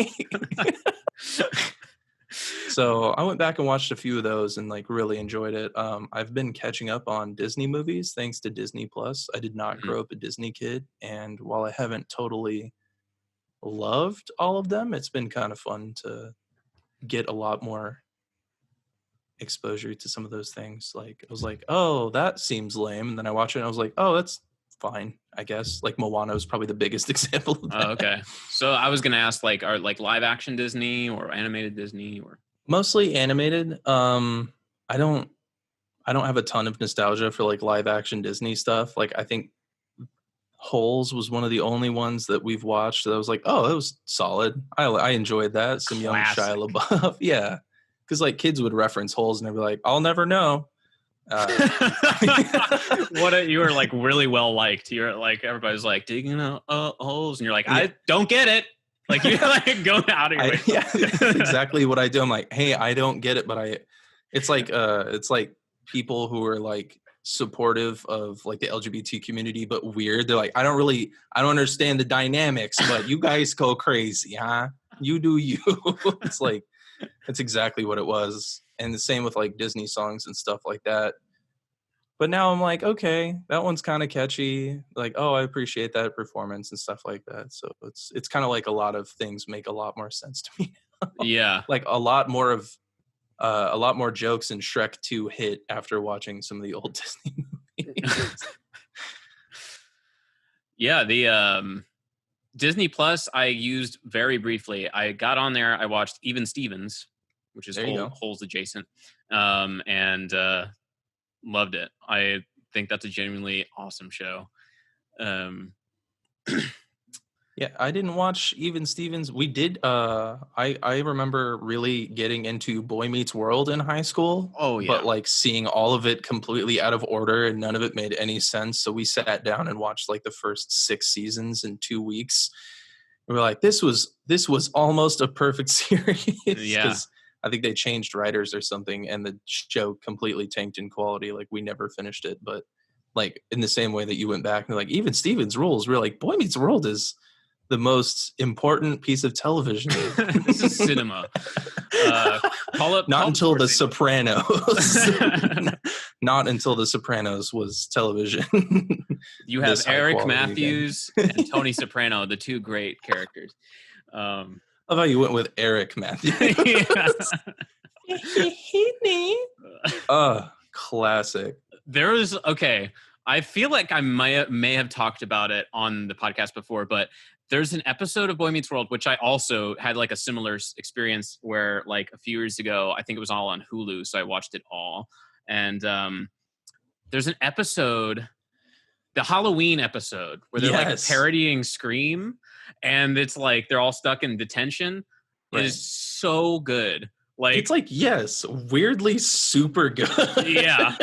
so I went back and watched a few of those and like really enjoyed it. I've been catching up on Disney movies thanks to Disney Plus. I did not grow up a Disney kid, and while I haven't totally loved all of them, it's been kind of fun to get a lot more exposure to some of those things. Like, I was like, oh, that seems lame, and then I watched it and I was like, oh, that's fine, I guess. Like, Moana is probably the biggest example of that. Oh, okay. So I was gonna ask, like, are like live action Disney or animated Disney or... Mostly animated. I don't have a ton of nostalgia for like live action Disney stuff. Like, I think Holes was one of the only ones that we've watched that I was like, oh, that was solid. I enjoyed that. Some Classic. young Shia LaBeouf. Yeah. Because like kids would reference Holes and they'd be like, I'll never know. You were like really well liked. You're like, everybody's like digging out holes, and you're like, I don't get it. Like, you're like going out of your way. Yeah, that's exactly what I do. I'm like, hey, I don't get it, but it's like people who are like supportive of like the LGBT community, but weird. They're like, I don't understand the dynamics, but you guys go crazy, huh? You do you. It's like, that's exactly what it was. And the same with like Disney songs and stuff like that. But now I'm like, okay, that one's kind of catchy. Like, oh, I appreciate that performance and stuff like that. So it's kind of like a lot of things make a lot more sense to me now. Yeah. Like a lot more jokes in Shrek 2 hit after watching some of the old Disney movies. Yeah, the Disney Plus I used very briefly. I got on there, I watched Even Stevens, which is Holes adjacent, and loved it. I think that's a genuinely awesome show. Yeah, I didn't watch Even Stevens. We did. I remember really getting into Boy Meets World in high school. Oh, yeah. But like seeing all of it completely out of order and none of it made any sense. So we sat down and watched like the first 6 seasons in 2 weeks. And we're like, this was almost a perfect series. Yeah. 'Cause I think they changed writers or something, and the show completely tanked in quality. Like we never finished it, but like in the same way that you went back and like Even Stevens rules. We're like, Boy Meets World is the most important piece of television. This is cinema. Not until The Sopranos. Not until The Sopranos was television. You have This high Eric quality Matthews and Tony Soprano, the two great characters. I love how you went with Eric Matthews. Classic. There was I feel like I may have talked about it on the podcast before, but there's an episode of Boy Meets World which I also had like a similar experience where like a few years ago, I think it was all on Hulu, so I watched it all. And there's an episode, the Halloween episode, where they're like parodying Scream, and it's like they're all stuck in detention. Right. It is so good. Like it's like weirdly super good. Yeah.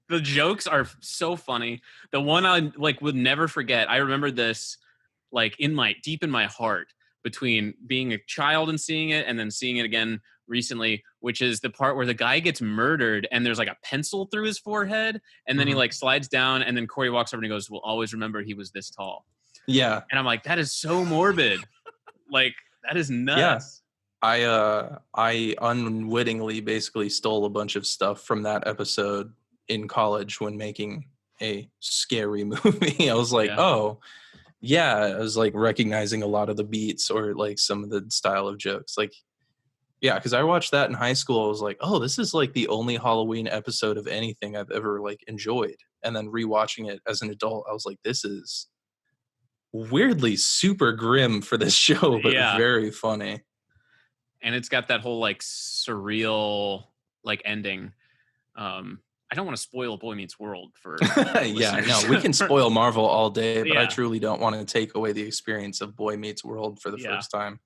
The jokes are so funny. The one I like would never forget. I remember this like deep in my heart between being a child and seeing it and then seeing it again recently, which is the part where the guy gets murdered and there's like a pencil through his forehead, and then he like slides down, and then Corey walks over and he goes, "We'll always remember he was this tall." Yeah. And I'm like, that is so morbid. Like that is nuts. Yeah. I unwittingly basically stole a bunch of stuff from that episode in college when making a scary movie. I was like, I was like recognizing a lot of the beats or like some of the style of jokes. Like, yeah, because I watched that in high school. I was like, oh, this is like the only Halloween episode of anything I've ever like enjoyed. And then rewatching it as an adult, I was like, this is weirdly super grim for this show, but very funny. And it's got that whole like surreal like ending. I don't want to spoil Boy Meets World for we can spoil Marvel all day, but I truly don't want to take away the experience of Boy Meets World for the first time.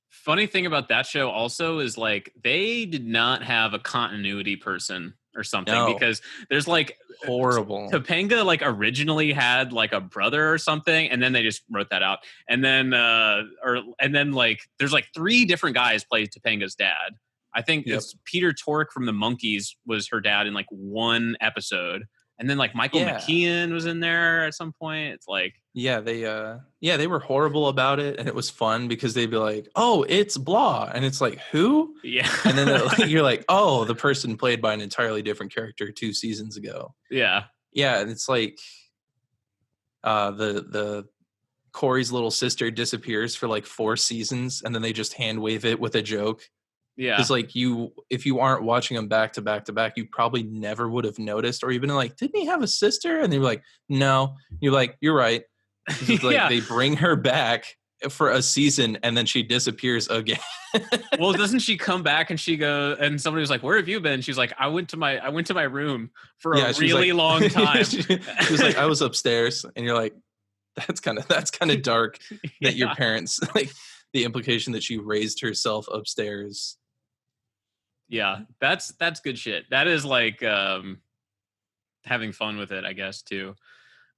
Funny thing about that show also is like they did not have a continuity person or something, because there's like horrible. Topanga like originally had like a brother or something, and then they just wrote that out. And then like there's like 3 different guys played Topanga's dad. I think it's Peter Tork from the Monkees was her dad in like one episode. And then like Michael McKean was in there at some point. It's like, they were horrible about it. And it was fun because they'd be like, oh, it's blah. And it's like, who? Yeah. And then you're like, oh, the person played by an entirely different character 2 seasons ago. Yeah. Yeah. And it's like, the Corey's little sister disappears for like 4 seasons, and then they just hand wave it with a joke. Yeah. Because like if you aren't watching them back to back to back, you probably never would have noticed, or even like, didn't he have a sister? And they're like, no. You're like, you're right. Like they bring her back for a season and then she disappears again. Well, doesn't she come back and she goes, and somebody was like, where have you been? She's like, I went to my room for a really long time. she was like, I was upstairs. And you're like, that's kind of dark that your parents, like the implication that she raised herself upstairs. Yeah, that's good shit. That is like having fun with it, I guess, too.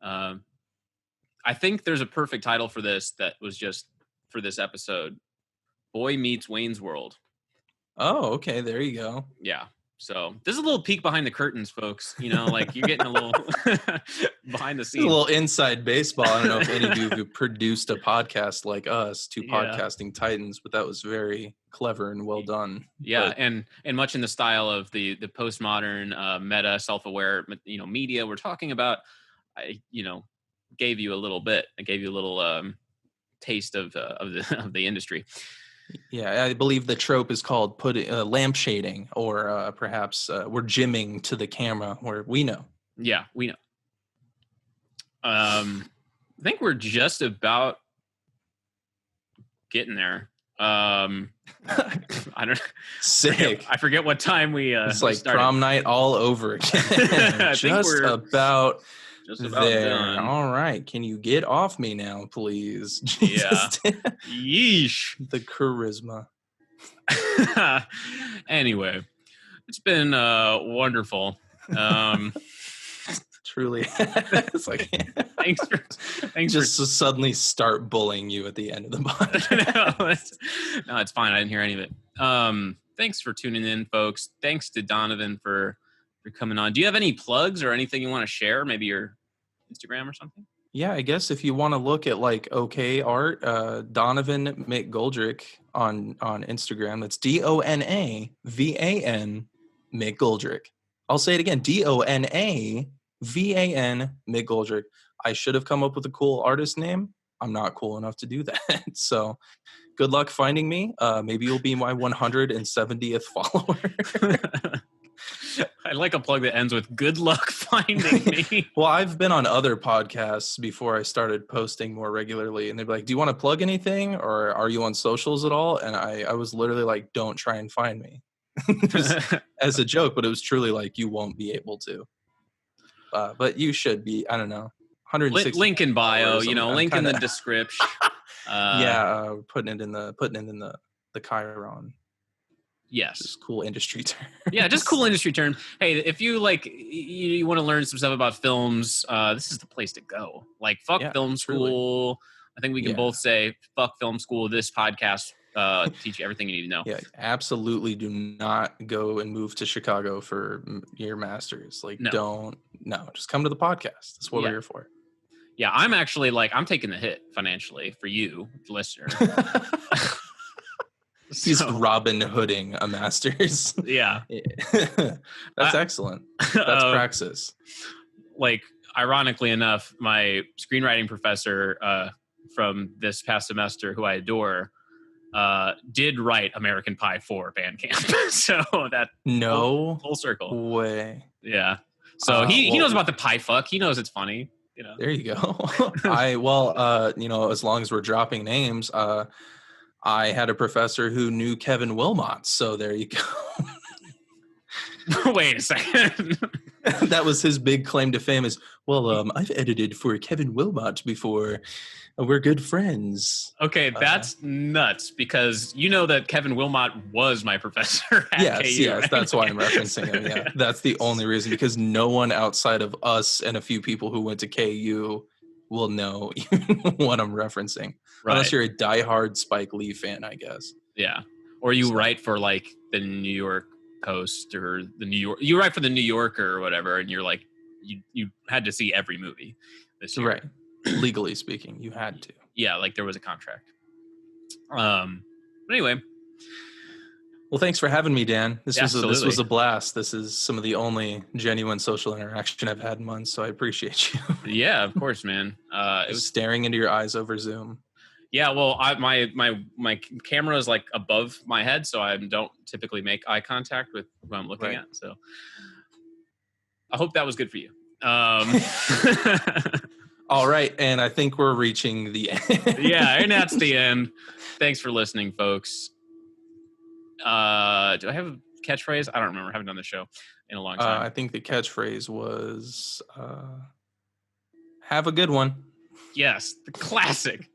I think there's a perfect title for this that was just for this episode. Boy Meets Wayne's World. Oh, okay. There you go. Yeah. So this is a little peek behind the curtains, folks. You know, like you're getting a little behind the scenes. A little inside baseball. I don't know if any of you have produced a podcast like us, 2 podcasting titans, but that was very clever and well done. Yeah, but, and much in the style of the postmodern meta self-aware media we're talking about. I gave you a little bit. I gave you a little taste of the industry. Yeah, I believe the trope is called lamp shading, or perhaps we're gymming to the camera, where we know. Yeah, we know. I think we're just about getting there. I don't. Sick. I forget what time we. It's like started. Prom night all over again. Just about Just about There. done. All right. Can you get off me now, please? Yeah. Jesus. Yeesh. The charisma. Anyway, it's been wonderful. Truly. It's like Thanks just to suddenly start bullying you at the end of the podcast. No, it's fine. I didn't hear any of it. Thanks for tuning in, folks. Thanks to Donovan for coming on. Do you have any plugs or anything you want to share? Maybe your Instagram or something? Yeah, I guess if you want to look at like okay art, Donovan McGoldrick on Instagram. That's DONAVAN McGoldrick. I'll say it again, DONAVAN McGoldrick. I should have come up with a cool artist name. I'm not cool enough to do that. So good luck finding me. Maybe you'll be my 170th follower. I like a plug that ends with "good luck finding me." Well, I've been on other podcasts before I started posting more regularly, and they'd be like, "Do you want to plug anything, or are you on socials at all?" And I was literally like, "Don't try and find me," just as a joke, but it was truly like, "You won't be able to." But you should be. I don't know. 160 link in bio. You know, link in the kinda, description. putting it in the Chiron. Yes. Just cool industry term. Yeah, just cool industry term. Hey, if you like, you want to learn some stuff about films, this is the place to go. Like, fuck film school. I think we can both say, fuck film school. This podcast teach you everything you need to know. Yeah, absolutely. Do not go and move to Chicago for your master's. Like, just come to the podcast. That's what we're here for. Yeah, I'm actually I'm taking the hit financially for you, the listener. He's Robin Hooding a master's. Yeah. That's excellent. That's praxis. Like, ironically enough, my screenwriting professor from this past semester, who I adore, did write American Pie 4 Bandcamp. So that full circle. Way. Yeah. So he knows about the pie fuck. He knows it's funny. You know. There you go. As long as we're dropping names, I had a professor who knew Kevin Wilmot, so there you go. Wait a second. That was his big claim to fame is, I've edited for Kevin Wilmot before. We're good friends. Okay, that's nuts, because you know that Kevin Wilmot was my professor at KU. Yes, right? that's why I'm referencing him. Yeah, that's the only reason, because no one outside of us and a few people who went to KU will know what I'm referencing. Right. Unless you're a diehard Spike Lee fan, I guess. Yeah. Or you write for like the New York Post or you write for the New Yorker or whatever, and you're like, you had to see every movie this year. Right. Legally speaking, you had to. Yeah, like there was a contract. But anyway. Well, thanks for having me, Dan. This was a blast. This is some of the only genuine social interaction I've had in months, so I appreciate you. Yeah, of course, man. It was staring into your eyes over Zoom. Yeah, well, my camera is like above my head, so I don't typically make eye contact with who I'm looking at. So I hope that was good for you. All right, and I think we're reaching the end. Yeah, and that's the end. Thanks for listening, folks. Do I have a catchphrase? I don't remember. I haven't done the show in a long time. I think the catchphrase was, have a good one. Yes, the classic.